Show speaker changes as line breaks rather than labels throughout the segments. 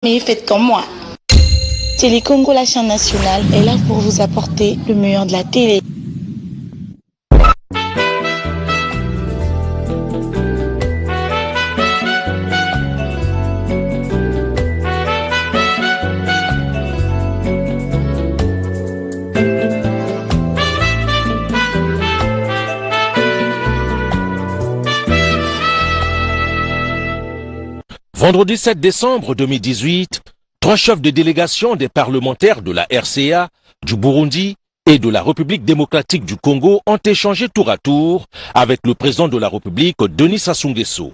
Mais faites comme moi. Télé Congo, la chaîne nationale, est là pour vous apporter le meilleur de la télé.
Vendredi 7 décembre 2018, 3 chefs de délégation des parlementaires de la RCA, du Burundi et de la République démocratique du Congo ont échangé tour à tour avec le président de la République, Denis Sassou Nguesso.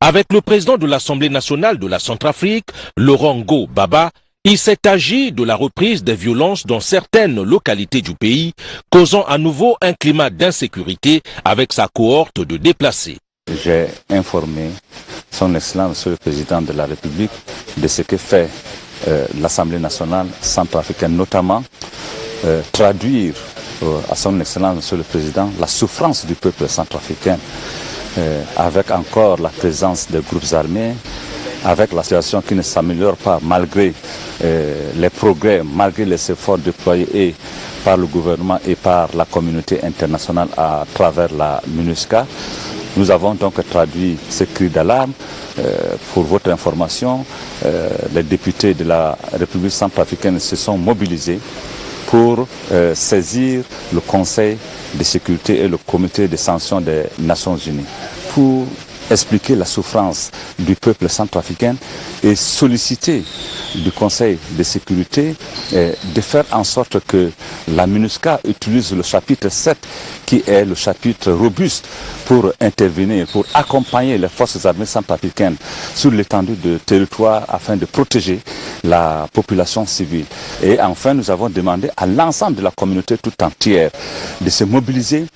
Avec le président de l'Assemblée nationale de la Centrafrique, Laurent Ngo Baba, il s'est agi de la reprise des violences dans certaines localités du pays, causant à nouveau un climat d'insécurité avec sa cohorte de déplacés.
J'ai informé son Excellence, Monsieur le Président de la République, de ce que fait l'Assemblée nationale centrafricaine, notamment traduire à son Excellence, Monsieur le Président, la souffrance du peuple centrafricain, avec encore la présence des groupes armés, avec la situation qui ne s'améliore pas malgré les progrès, malgré les efforts déployés par le gouvernement et par la communauté internationale à travers la MINUSCA. Nous avons donc traduit ce cri d'alarme. Pour votre information, les députés de la République centrafricaine se sont mobilisés pour saisir le Conseil de sécurité et le comité de sanctions des Nations Unies pour expliquer la souffrance du peuple centrafricain et solliciter du Conseil de sécurité de faire en sorte que la MINUSCA utilise le chapitre 7 qui est le chapitre robuste pour intervenir, pour accompagner les forces armées centrafricaines sur l'étendue de territoire afin de protéger la population civile. Et enfin, nous avons demandé à l'ensemble de la communauté tout entière de se mobiliser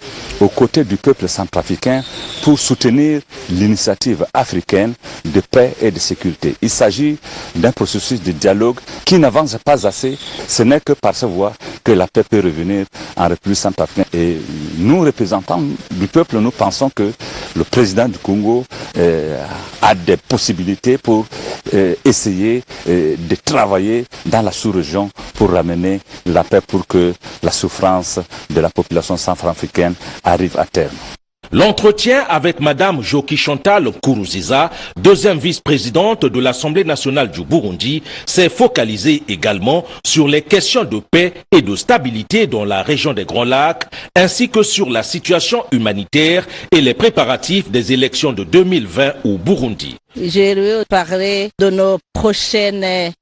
aux côtés du peuple centrafricain pour soutenir l'initiative africaine de paix et de sécurité. Il s'agit d'un processus de dialogue qui n'avance pas assez. Ce n'est que par ce voie que la paix peut revenir en République centrafricaine. Et nous, représentants du peuple, nous pensons que le président du Congo a des possibilités pour essayer de travailler dans la sous-région pour ramener la paix, pour que la souffrance de la population centrafricaine arrive à terme.
L'entretien avec Madame Joki Chantal Nkuruziza, deuxième vice-présidente de l'Assemblée nationale du Burundi, s'est focalisé également sur les questions de paix et de stabilité dans la région des Grands Lacs, ainsi que sur la situation humanitaire et les préparatifs des élections de 2020 au Burundi.
Je vais parler de nos prochaines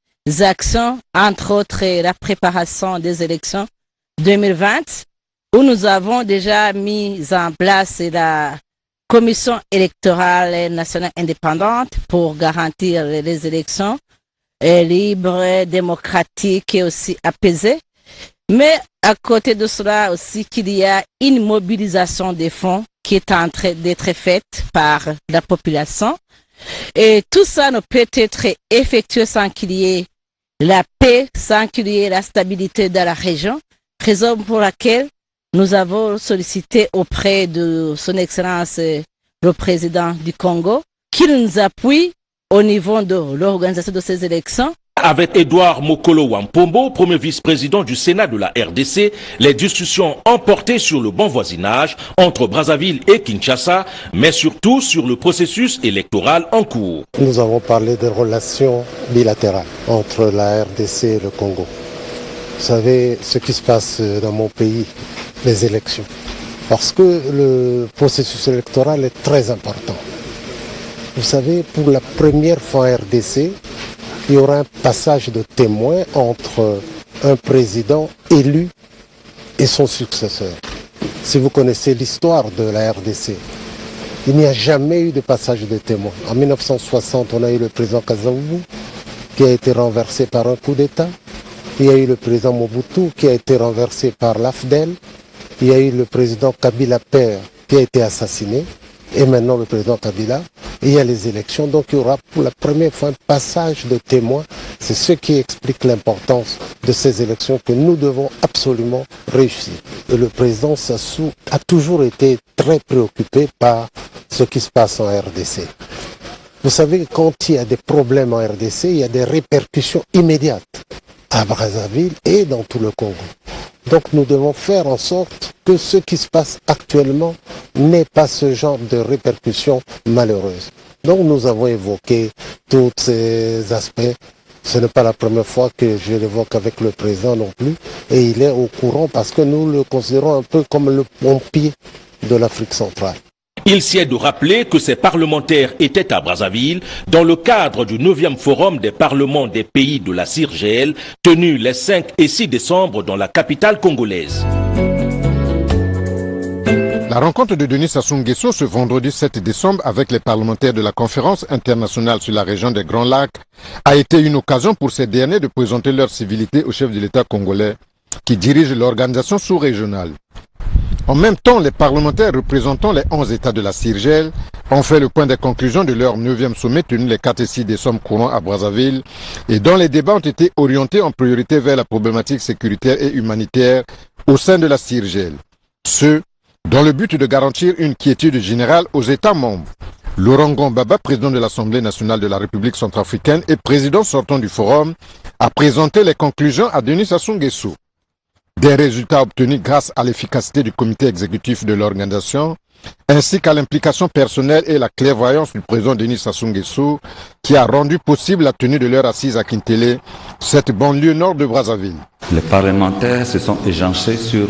actions, entre autres la préparation des élections 2020. Où nous avons déjà mis en place la commission électorale nationale indépendante pour garantir les élections libres, démocratiques et aussi apaisées. Mais à côté de cela aussi qu'il y a une mobilisation des fonds qui est en train d'être faite par la population. Et tout ça ne peut être effectué sans qu'il y ait la paix, sans qu'il y ait la stabilité dans la région, raison pour laquelle nous avons sollicité auprès de son Excellence le président du Congo qu'il nous appuie au niveau de l'organisation de ces élections.
Avec Edouard Mokolo Wampombo, premier vice-président du Sénat de la RDC, les discussions ont porté sur le bon voisinage entre Brazzaville et Kinshasa, mais surtout sur le processus électoral en cours.
Nous avons parlé des relations bilatérales entre la RDC et le Congo. Vous savez ce qui se passe dans mon pays, les élections. Parce que le processus électoral est très important. Vous savez, pour la première fois en RDC, il y aura un passage de témoin entre un président élu et son successeur. Si vous connaissez l'histoire de la RDC, il n'y a jamais eu de passage de témoin. En 1960, on a eu le président Kasavubu qui a été renversé par un coup d'État. Il y a eu le président Mobutu qui a été renversé par l'AFDEL. Il y a eu le président Kabila Père qui a été assassiné. Et maintenant le président Kabila. Et il y a les élections. Donc il y aura pour la première fois un passage de témoins. C'est ce qui explique l'importance de ces élections que nous devons absolument réussir. Et le président Sassou a toujours été très préoccupé par ce qui se passe en RDC. Vous savez, quand il y a des problèmes en RDC, il y a des répercussions immédiates à Brazzaville et dans tout le Congo. Donc nous devons faire en sorte que ce qui se passe actuellement n'ait pas ce genre de répercussions malheureuses. Donc nous avons évoqué tous ces aspects. Ce n'est pas la première fois que je l'évoque avec le président non plus. Et il est au courant parce que nous le considérons un peu comme le pompier de l'Afrique centrale.
Il sied de rappeler que ces parlementaires étaient à Brazzaville dans le cadre du 9e forum des parlements des pays de la CIRGL tenu les 5 et 6 décembre dans la capitale congolaise.
La rencontre de Denis Sassou Nguesso ce vendredi 7 décembre avec les parlementaires de la conférence internationale sur la région des Grands Lacs a été une occasion pour ces derniers de présenter leur civilité au chef de l'État congolais qui dirige l'organisation sous-régionale. En même temps, les parlementaires représentant les 11 États de la CIRGL ont fait le point des conclusions de leur 9e sommet tenu les 4 et 6 décembre courants à Brazzaville et dont les débats ont été orientés en priorité vers la problématique sécuritaire et humanitaire au sein de la CIRGL. Ce, dans le but de garantir une quiétude générale aux États membres. Laurent Gbagbo, président de l'Assemblée nationale de la République centrafricaine et président sortant du forum, a présenté les conclusions à Denis Sassou Nguesso. Des résultats obtenus grâce à l'efficacité du comité exécutif de l'organisation, ainsi qu'à l'implication personnelle et la clairvoyance du président Denis Sassou Nguesso, qui a rendu possible la tenue de leur assise à Kintélé, cette banlieue nord de Brazzaville.
Les parlementaires se sont échangés sur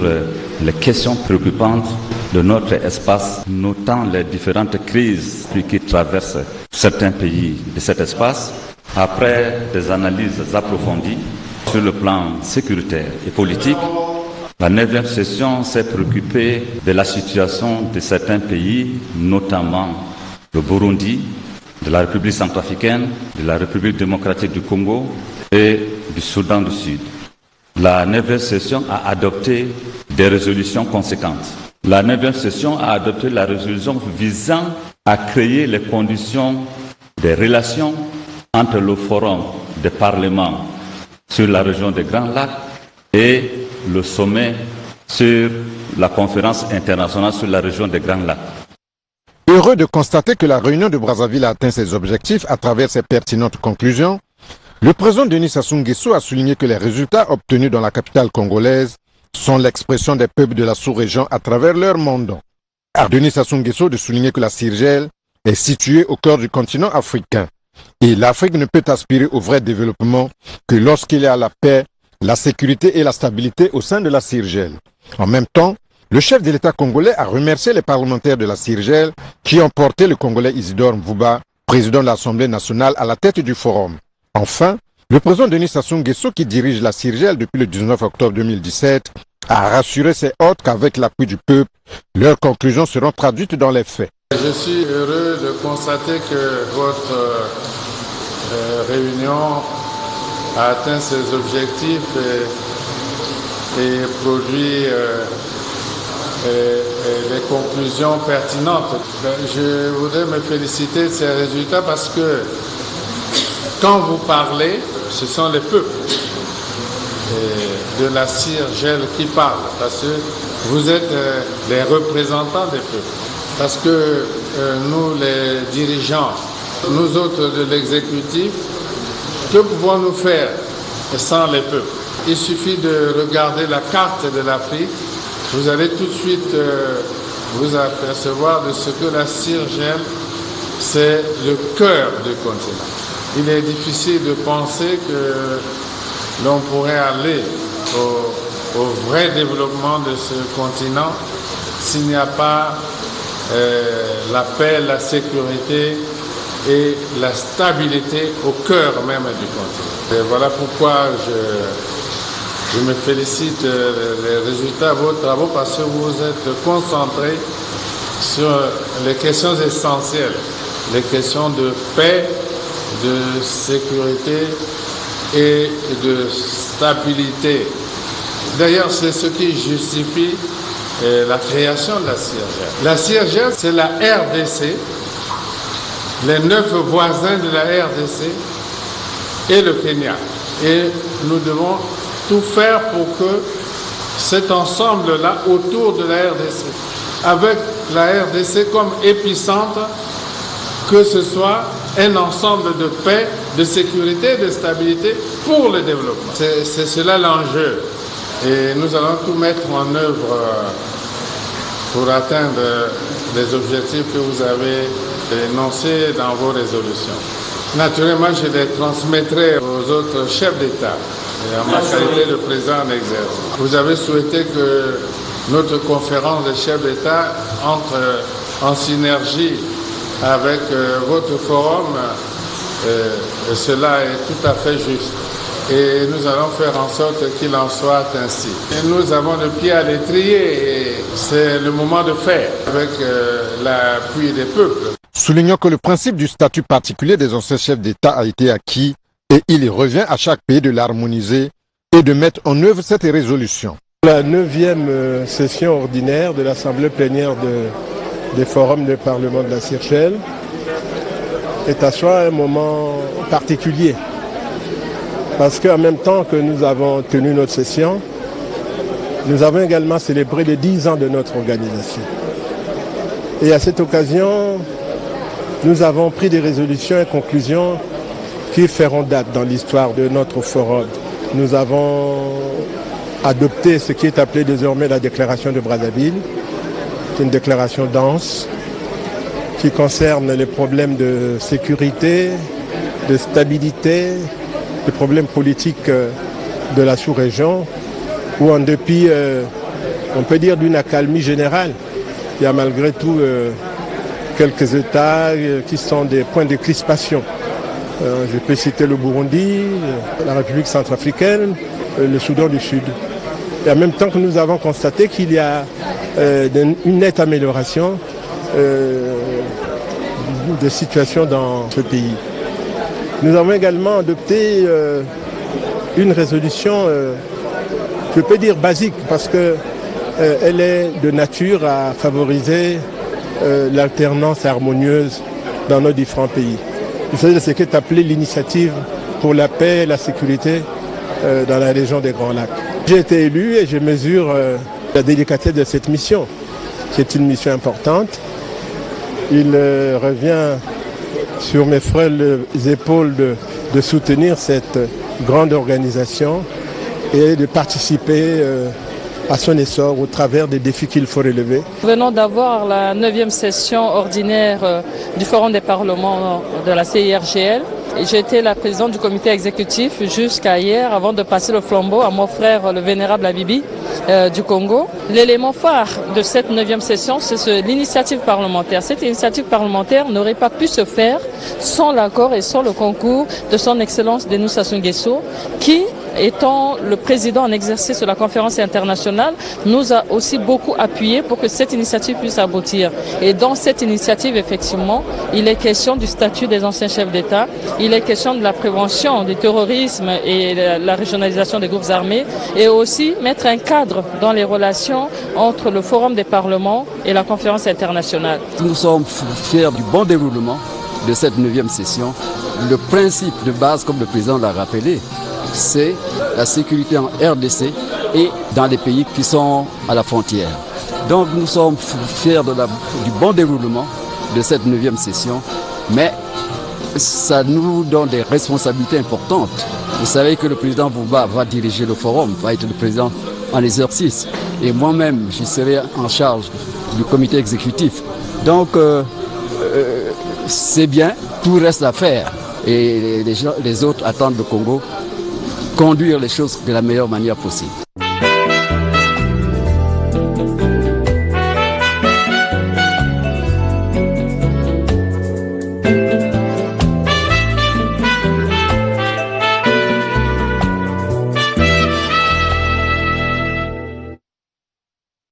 les questions préoccupantes de notre espace, notant les différentes crises qui traversent certains pays de cet espace. Après des analyses approfondies sur le plan sécuritaire et politique, la 9e session s'est préoccupée de la situation de certains pays, notamment le Burundi, de la République centrafricaine, de la République démocratique du Congo et du Soudan du Sud. La 9e session a adopté des résolutions conséquentes. La 9e session a adopté la résolution visant à créer les conditions des relations entre le Forum des parlements sur la région des Grands Lacs et le sommet sur la conférence internationale sur la région des Grands Lacs.
Heureux de constater que la réunion de Brazzaville a atteint ses objectifs à travers ses pertinentes conclusions, le président Denis Sassou Nguesso a souligné que les résultats obtenus dans la capitale congolaise sont l'expression des peuples de la sous-région à travers leur mandat. À Denis Sassou Nguesso de souligner que la CIRGL est située au cœur du continent africain et l'Afrique ne peut aspirer au vrai développement que lorsqu'il y a la paix, la sécurité et la stabilité au sein de la CIRGL. En même temps, le chef de l'État congolais a remercié les parlementaires de la CIRGL qui ont porté le Congolais Isidore Mvouba, président de l'Assemblée nationale, à la tête du forum. Enfin, le président Denis Sassou Nguesso, qui dirige la CIRGL depuis le 19 octobre 2017, a rassuré ses hôtes qu'avec l'appui du peuple, leurs conclusions seront traduites dans les faits.
Je suis heureux de constater que votre réunion a atteint ses objectifs et produit des conclusions pertinentes. Je voudrais me féliciter de ces résultats parce que quand vous parlez, ce sont les peuples de la CIRGL qui parlent, parce que vous êtes les représentants des peuples. Parce que nous, les dirigeants, nous autres de l'exécutif, que pouvons-nous faire sans les peuples? Il suffit de regarder la carte de l'Afrique, vous allez tout de suite vous apercevoir de ce que la CIRGL, c'est le cœur du continent. Il est difficile de penser que l'on pourrait aller au vrai développement de ce continent s'il n'y a pas la paix, la sécurité et la stabilité au cœur même du continent. Et voilà pourquoi je me félicite des résultats de vos travaux parce que vous êtes concentrés sur les questions essentielles, les questions de paix, de sécurité et de stabilité. D'ailleurs, c'est ce qui justifie la création de la CIRGL. La CIRGL, c'est la RDC, les 9 voisins de la RDC et le Kenya. Et nous devons tout faire pour que cet ensemble-là, autour de la RDC, avec la RDC comme épicentre, que ce soit un ensemble de paix, de sécurité, de stabilité pour le développement. C'est cela l'enjeu. Et nous allons tout mettre en œuvre pour atteindre les objectifs que vous avez énoncés dans vos résolutions. Naturellement, je les transmettrai aux autres chefs d'État en ma qualité de président en exercice. Vous avez souhaité que notre conférence des chefs d'État entre en synergie avec votre forum. Cela est tout à fait juste. Et nous allons faire en sorte qu'il en soit ainsi. Et nous avons le pied à l'étrier et c'est le moment de faire avec l'appui des peuples.
Soulignons que le principe du statut particulier des anciens chefs d'État a été acquis et il revient à chaque pays de l'harmoniser et de mettre en œuvre cette résolution.
La 9e session ordinaire de l'Assemblée plénière des forums du Parlement de la Seychelles est à soi un moment particulier. Parce qu'en même temps que nous avons tenu notre session, nous avons également célébré les 10 ans de notre organisation. Et à cette occasion, nous avons pris des résolutions et conclusions qui feront date dans l'histoire de notre forum. Nous avons adopté ce qui est appelé désormais la déclaration de Brazzaville. C'est une déclaration dense qui concerne les problèmes de sécurité, de stabilité, les problèmes politiques de la sous-région, où en dépit, on peut dire, d'une accalmie générale, il y a malgré tout quelques États qui sont des points de crispation. Je peux citer le Burundi, la République centrafricaine, le Soudan du Sud. Et en même temps que nous avons constaté qu'il y a une nette amélioration de situation dans ce pays. Nous avons également adopté une résolution, je peux dire basique, parce qu'elle est de nature à favoriser l'alternance harmonieuse dans nos différents pays. Il s'agit de ce qui est appelé l'initiative pour la paix et la sécurité dans la région des Grands Lacs. J'ai été élu et je mesure la délicatesse de cette mission. C'est une mission importante. Il revient sur mes frêles épaules de soutenir cette grande organisation et de participer à son essor au travers des défis qu'il faut relever.
Nous venons d'avoir la 9e session ordinaire du Forum des parlements de la CIRGL. J'ai été la présidente du comité exécutif jusqu'à hier avant de passer le flambeau à mon frère le vénérable Abibi du Congo. L'élément phare de cette 9e session, c'est l'initiative parlementaire. Cette initiative parlementaire n'aurait pas pu se faire sans l'accord et sans le concours de son Excellence Denis Sassou Nguesso, qui, étant le président en exercice de la conférence internationale, nous a aussi beaucoup appuyé pour que cette initiative puisse aboutir. Et dans cette initiative, effectivement, il est question du statut des anciens chefs d'État, il est question de la prévention du terrorisme et la régionalisation des groupes armés, et aussi mettre un cadre dans les relations entre le Forum des parlements et la conférence internationale.
Nous sommes fiers du bon déroulement de cette 9e session. Le principe de base, comme le président l'a rappelé, c'est la sécurité en RDC et dans les pays qui sont à la frontière. Donc nous sommes fiers du bon déroulement de cette 9e session, mais ça nous donne des responsabilités importantes. Vous savez que le président Bouba va diriger le forum, va être le président en exercice. Et moi-même, je serai en charge du comité exécutif. Donc c'est bien, tout reste à faire. Et les autres attendent le Congo conduire les choses de la meilleure manière possible.